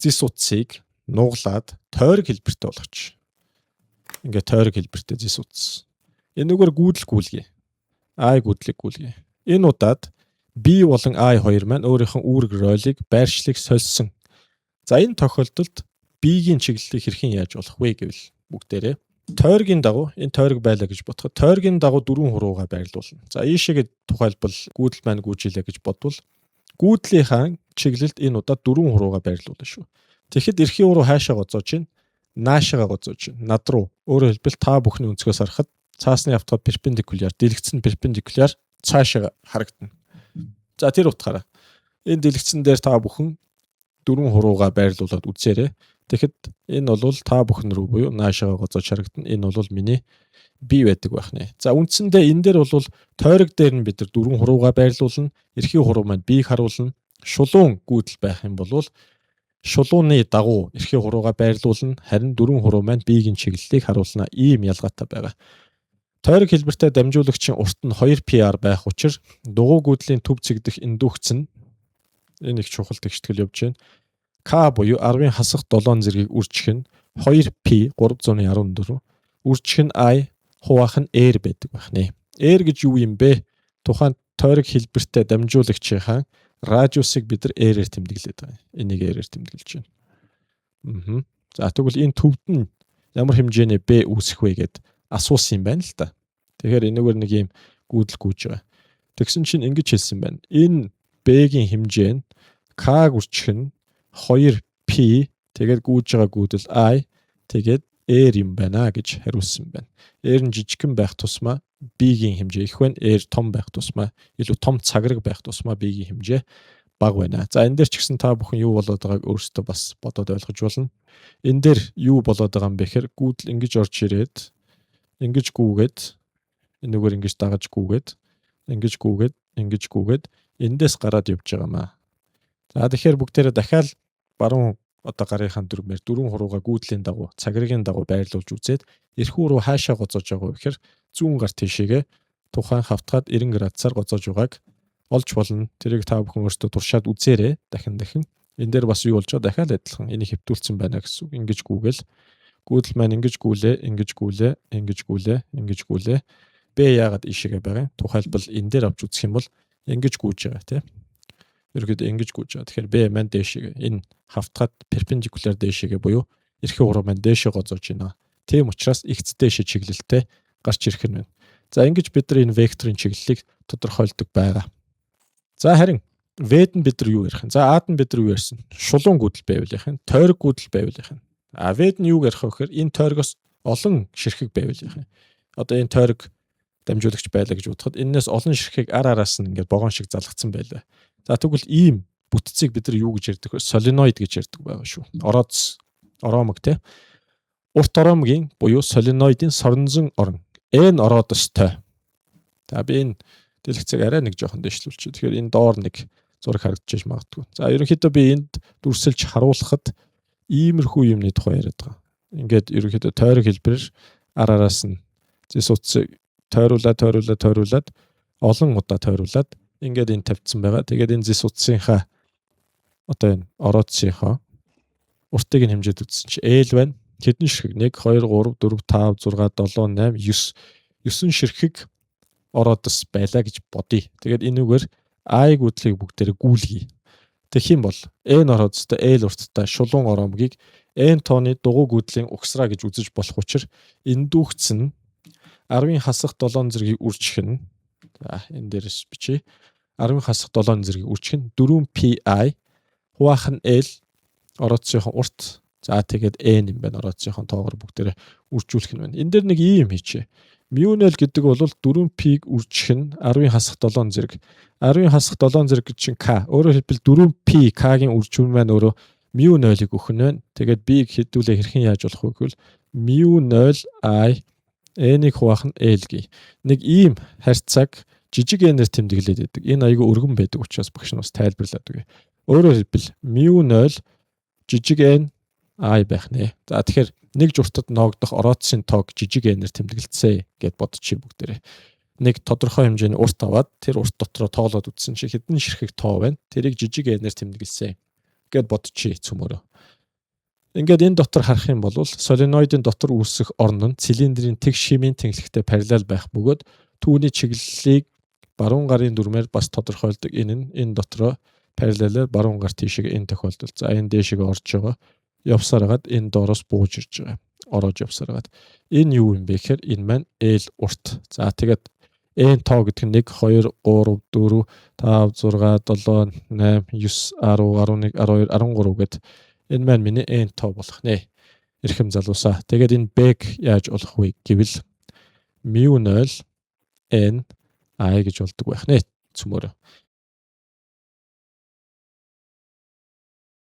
зис утсыг нуглаад тойрог хэлбэртэй болгоч. Ингээ тойрог хэлбэртэй зис утас. Энэгээр гүйдэл гүйлгэе. I гүйдлийг гүйлгэе. Энэ удаад B болон I2 маань өөрийнхөө үүрэг ролийг байршлыг сольсон. За энэ тохиолдолд B-ийн чиглэлийг хэрхэн яаж болох вэ гэвэл бүгдээрээ тойргийн дагуу энэ тойрог байлаа гэж бодоход тойргийн дагуу дөрвөн хуруугаа байрлуулна. За ийшээгээ тухайлбал гүйдэл маань гүйжилээ гэж бодвол гүйдлийнхаа чиглэлд энэ удаад дөрвөн хуруугаа байрлуулна шүү. Тэгэхэд эрхийн хуруу хаашаа гоцоож чинь наашаага гоцоож чинь над руу. Өөрөөр хэлбэл та бүхний өнцгөөс харахад цаасны автохоо перпендикуляр, дэлгэцэн перпендикуляр цаашаа харагдана. За тэр утгаараа энэ дэлгэцэн дээр та бүхэн дөрвөн хуруугаа байрлуулад үзээрэй. Тэгэхэд энэ бол та бүхэн рүү буюу наашаага гоцоож харагдана. Энэ бол миний B байдаг байх нэ. За үндсэндээ энэ дээр бол тойрог дээр нь бид нар дөрвөн хуруугаа байрлуулна. Эрхийн хуруу маань B-г харуулна. Шулуун гүйдэл байх юм бол шулууны дагуу эрхийн хуруугаа байрлуулна. Харин дөрвөн хуруу маань B-гийн чиглэлийг харуулна. Ийм ялгаатай байгаа. Тойрог хэлбэртэй дамжуулагчийн урт нь 2PR байх учраас дугуй гүйдлийн төв цэгдэх индукц нь энэ их чухал тэгштгэл явж байна. K буюу 10-ын хасах 7 зэргийг үржих нь 2P 314. Үржих нь I, хуваах нь R байдаг байх нэ. R гэж юу юм бэ? Тухайн тойрог хэлбэртэй дамжуулагчийнхаа радиусыг бид нар R-ээр тэмдэглээд байгаа. Энийг R-ээр тэмдэглэж байна. За тэгвэл энэ төвд нь ямар хэмжээний B үүсэх вэ гэд асуусан юм байна л та. Тэгэхээр энэгээр нэг юм гүйдэл гүйж байгаа. Тэгсэн чинь ингэж хэлсэн байна. Энэ B-гийн хэмжээ нь K үржих нь 2P тэгээд гүйж байгаа гүйдэл I тэгээд R юм байна гэж хариулсан байна. R нь жижигхэн байх тусмаа B-гийн хэмжээ их байна. R том байх тусмаа илүү том цаграг байх тусмаа B-гийн хэмжээ бага байна. За энэ дээр ч гэсэн та бүхэн юу болоод байгааг өөрсдөө бас бодоод ойлгож болно. Энэ дээр юу болоод байгаа юм бэ гэхээр гүйдэл ингэж орж ирээд ингэж гүгээд энэгээр ингэж дагаж гүгээд ингэж гүгээд эндээс гараад явж байгаа маа. За тэгэхээр бүгдээрээ дахиад баруун гарынхаа дөрвөөр дөрвөн хуруугаа гүйдлийн дагуу цагрыгийн дагуу байрлуулж үзээд эрхүү рүү хаашаа гоцоож байгаа вэ гэхээр зүүн гар тийшээгээ тухайн хавтгаад 90 градусаар гоцоож байгааг олж болно. Тэрийг та бүхэн өөрсдөө туршаад үзээрэй. Дахин. Энэ дээр бас юу болж байгаа дахиад адилхан энийг хэвтүүлсэн байна гэсэн үг. Ингэж гүгээл гүйдэл маань ингэж гүйлээ. B яагаад ийшээгээ байгаа юм? Тухайлбал энэ дээр авч үзэх юм бол ингэж гүйж байгаа тийм. Ерөөд ингэж гүйж байгаа. Тэгэхээр B маань дээшээгээ энэ хавтгаад перпендикуляр дээшээгээ буюу эрхийн хуруу маань дээшээ гоцоож байна. Тийм учраас x дээшээ чиглэлтэй гарч ирэх нь байна. За ингэж бид нар энэ векторын чиглэлийг тодорхойлдог байгаа. За харин V-д нь бид нар юу ярих юм? За A-д нь бид нар юу ярьсан? Шулуун гүйдэл байвал яах юм? Тойрог гүйдэл байвал яах юм? А V-д нь юу ярих вэ гэхээр энэ тойрогоос олон ширхэг байвал яах юм? Одоо энэ тойрог дамжуулагч байлаа гэж бодоход энэс олон ширхэг араас нь ингээд богоон шиг залгацсан байлаа. За тэгвэл ийм бүтцийг бид нар юу гэж ярьдаг вэ? Соленоид гэж ярьдаг байгаа шүү. Ороомог тийм. Урт ороомгийн буюу соленоидын соронзон орон. N ороодостой. За би энэ дэлгэцийг арай нэг жоохон дэвшлүүлчих. Тэгэхээр энэ доор нэг зураг харагдчихж магадгүй. За ерөнхийдөө би энд дүрсэлж харуулхад иймэрхүү юмны тухай яриад байгаа. Ингээд ерөнхийдөө тойрог хэлбэрээр араас нь зис утсыг тойруулаад олон удаа тойруулаад ингээд энэ тавьдсан байгаа. Тэгээд энэ зис утсынхаа одоо энэ ороодсынхаа уртыг нь хэмжээд үзсэн чи L байна. Хэдэн ширхэг? 1 2 3 4 5 6 7 8 9 ширхэг ороодос байлаа гэж бодъё. Тэгээд энэгээр I гүйдлийг бүгдээрээ гүйлгэе. Тэгэх юм бол N ороодостой L урттай шулуун ороомгийг N тооны дугуй гүйдлийн угсраа гэж үзэж болох учраас индукц нь 10-ын хасах 7 зэргийг үржих нь за энэ дээрс бичиж 10-ын хасах 7 зэргийг үржих нь 4pi хуваах нь L ороодсынхон урт за тэгээд N юм байна ороодсынхон тоогоор бүгдээрээ үржүүлэх нь байна. Энэ дээр нэг ийм хийчихье. μ0 гэдэг бол 4p-г үржих нь 10-ын хасах 7 зэрэг. 10-ын хасах 7 зэрэг гэж чинь k. Өөрөөр хэлбэл 4p k-гийн үржүүр маань өөрөө μ0-ыг өгөх нь байна. Тэгээд b-г хэдүүлээ хэрхэн яаж болох вэ гэвэл μ0i n-ийг хуваах нь l гээ. Нэг ийм харьцааг жижиг n-ээр тэмдэглээд байдаг. Энэ айгүй өргөн байдаг учраас багш нь бас тайлбарлаад өгье. Өөрөөр хэлбэл μ0 жижиг n i байх нэ. За тэгэхээр нэг журтад ноогдох ороодсын тоог жижиг n-ээр тэмдэглэцээ гэд бодчих бүгдээрээ. Нэг тодорхой хэмжээний урт аваад тэр урт дотроо тоолоод үтсэн чи хэдэн ширхэг тоо байна. Тэрийг жижиг n-ээр тэмдэглэсэн. гэд бодчихъя цөмөрөө. Ингээд энэ дотор харах юм бол соленоидын дотор үүсэх орн нь цилиндрийн тэг шимийн тэнхлэгтэй параллел байх бөгөөд түүний чиглэлийг баруун гарын дүрмээр бас тодорхойлдог. Энэ дотроо параллелээр баруун гар тийшээ энэ тохиолдолд. За энэ дээшээ орж байгаа. Явсаар хагаад энэ доороос бууж ирж байгаа. Ороод явсаар хагаад. Энэ юу юм бэ гэхээр энэ маань L урт. За тэгээд n тоо гэдэг нь 1 2 3 4 5 6 7 8 9 10 11 12 13 гэд энэ маань миний n тоо болох нэ. Эрхэм залуусаа. Тэгээд энэ бэг яаж олох вэ гэвэл μ0 n i гэж болдог байх нэ. Цөмөрөө.